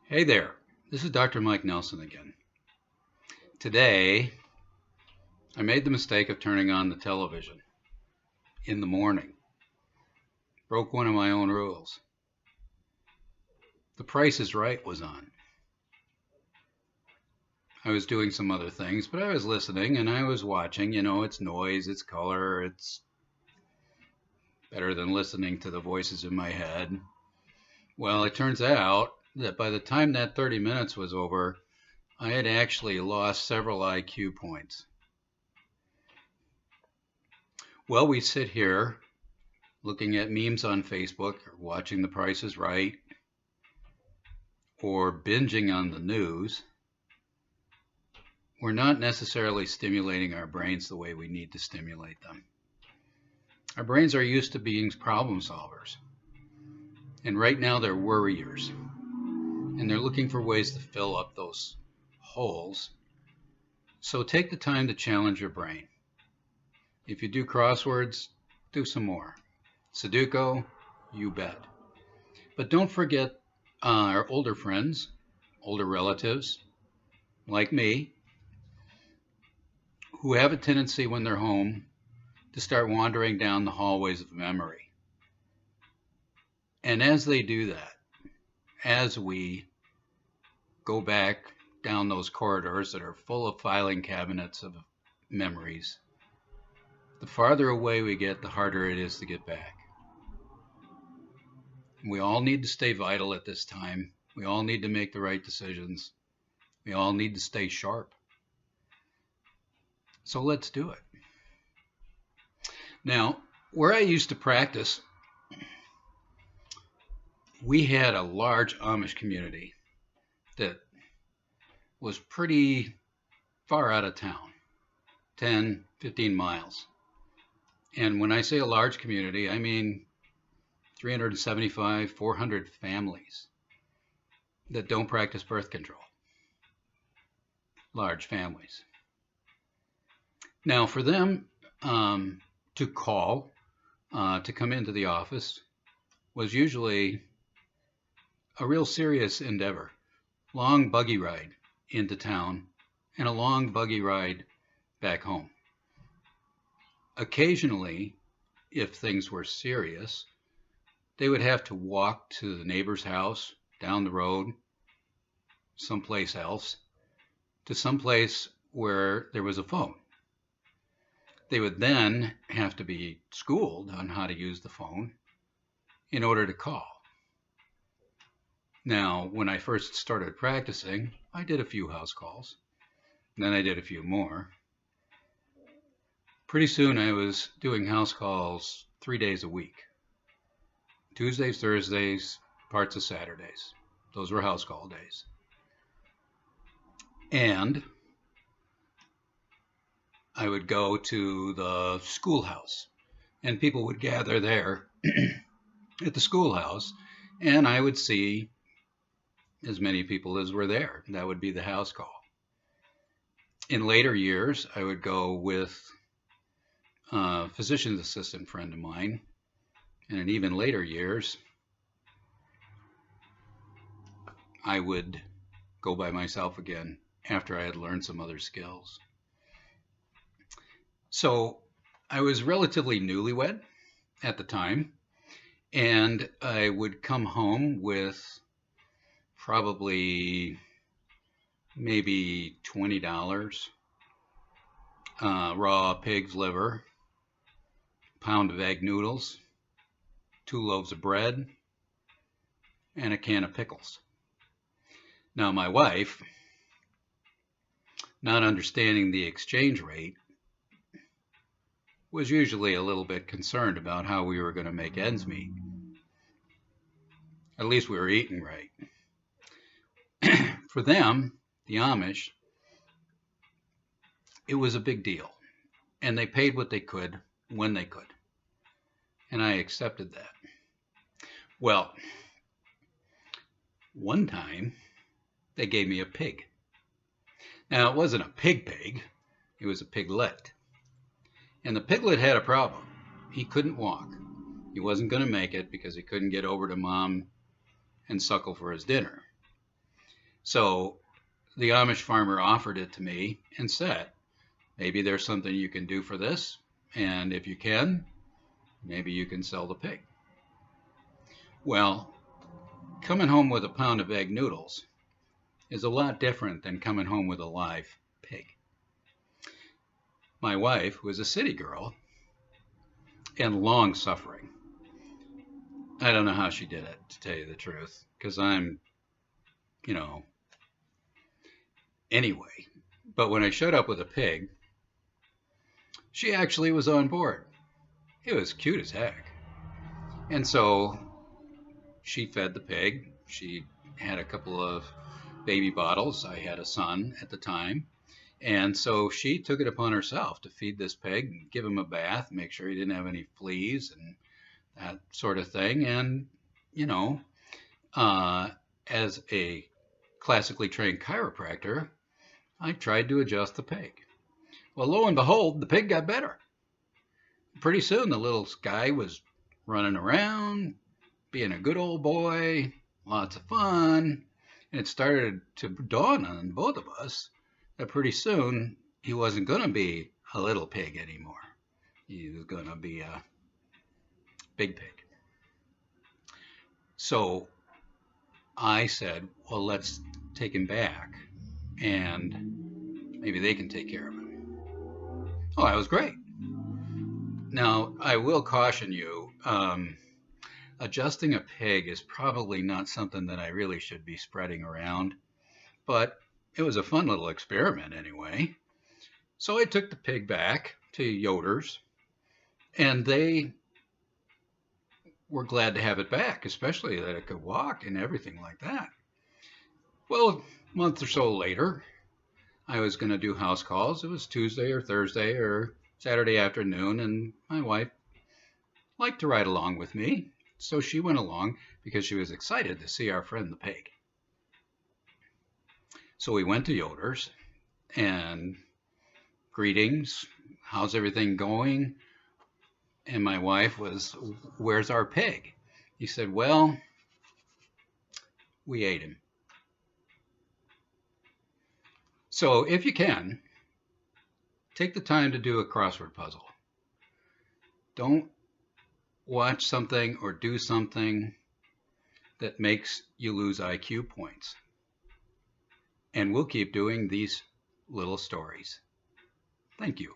Hey there, this is Dr. Mike Nelson again. Today, I made the mistake of turning on the television in the morning. Broke one of my own rules. The Price is Right was on. I was doing some other things, but I was listening and I was watching. It's noise, it's color, it's better than listening to the voices in my head. Well, it turns out that by the time that 30 minutes was over, I had actually lost several IQ points. Well, we sit here looking at memes on Facebook or watching The Price is Right or binging on the news. We're not necessarily stimulating our brains the way we need to stimulate them. Our brains are used to being problem solvers. And right now they're worriers. And they're looking for ways to fill up those holes. So take the time to challenge your brain. If you do crosswords, do some more. Sudoku, you bet. But don't forget our older friends, older relatives, like me, who have a tendency when they're home to start wandering down the hallways of memory. And as they do that, as we go back down those corridors that are full of filing cabinets of memories, the farther away we get, the harder it is to get back. We all need to stay vital at this time. We all need to make the right decisions. We all need to stay sharp. So let's do it. Now, where I used to practice, we had a large Amish community that was pretty far out of town, 10, 15 miles. And when I say a large community, I mean 375, 400 families that don't practice birth control. Large families. Now, for them to call, to come into the office, was usually a real serious endeavor. Long buggy ride into town and a long buggy ride back home. Occasionally, if things were serious, they would have to walk to the neighbor's house, down the road, someplace else, to someplace where there was a phone. They would then have to be schooled on how to use the phone in order to call. Now, when I first started practicing, I did a few house calls. Then I did a few more. Pretty soon I was doing house calls 3 days a week. Tuesdays, Thursdays, parts of Saturdays. Those were house call days. And I would go to the schoolhouse, and people would gather there at the schoolhouse, and I would see as many people as were there. That would be the house call. In later years, I would go with a physician's assistant friend of mine, and in even later years, I would go by myself again after I had learned some other skills. So I was relatively newlywed at the time, and I would come home with probably maybe $20, raw pig's liver, pound of egg noodles, 2 loaves of bread, and a can of pickles. Now, my wife, not understanding the exchange rate, was usually a little bit concerned about how we were going to make ends meet. At least we were eating right. For them, the Amish, it was a big deal. And they paid what they could when they could. And I accepted that. Well, one time they gave me a pig. Now, it wasn't a pig, it was a piglet. And the piglet had a problem. He couldn't walk. He wasn't going to make it because he couldn't get over to mom and suckle for his dinner. So the Amish farmer offered it to me and said, maybe there's something you can do for this. And if you can, maybe you can sell the pig. Well, coming home with a pound of egg noodles is a lot different than coming home with a live pig. My wife was a city girl and long suffering. I don't know how she did it, to tell you the truth, because I'm, you know, anyway. But when I showed up with a pig, she actually was on board. It was cute as heck. And so she fed the pig. She had a couple of baby bottles. I had a son at the time. And so she took it upon herself to feed this pig and give him a bath, make sure he didn't have any fleas and that sort of thing. And, you know, as a classically trained chiropractor, I tried to adjust the pig. Well, lo and behold, the pig got better. Pretty soon, the little guy was running around, being a good old boy, lots of fun. And it started to dawn on both of us that pretty soon he wasn't going to be a little pig anymore. He was going to be a big pig. So I said, well, let's take him back and maybe they can take care of him. Oh, that was great. Now, I will caution you, adjusting a pig is probably not something that I really should be spreading around, but it was a fun little experiment anyway. So I took the pig back to Yoder's, and they were glad to have it back, especially that it could walk and everything like that. Well, a month or so later, I was going to do house calls. It was Tuesday or Thursday or Saturday afternoon, and my wife liked to ride along with me. So she went along because she was excited to see our friend the pig. So we went to Yoder's and greetings, how's everything going? And my wife was, where's our pig? He said, well, we ate him. So if you can, take the time to do a crossword puzzle. Don't watch something or do something that makes you lose IQ points. And we'll keep doing these little stories. Thank you.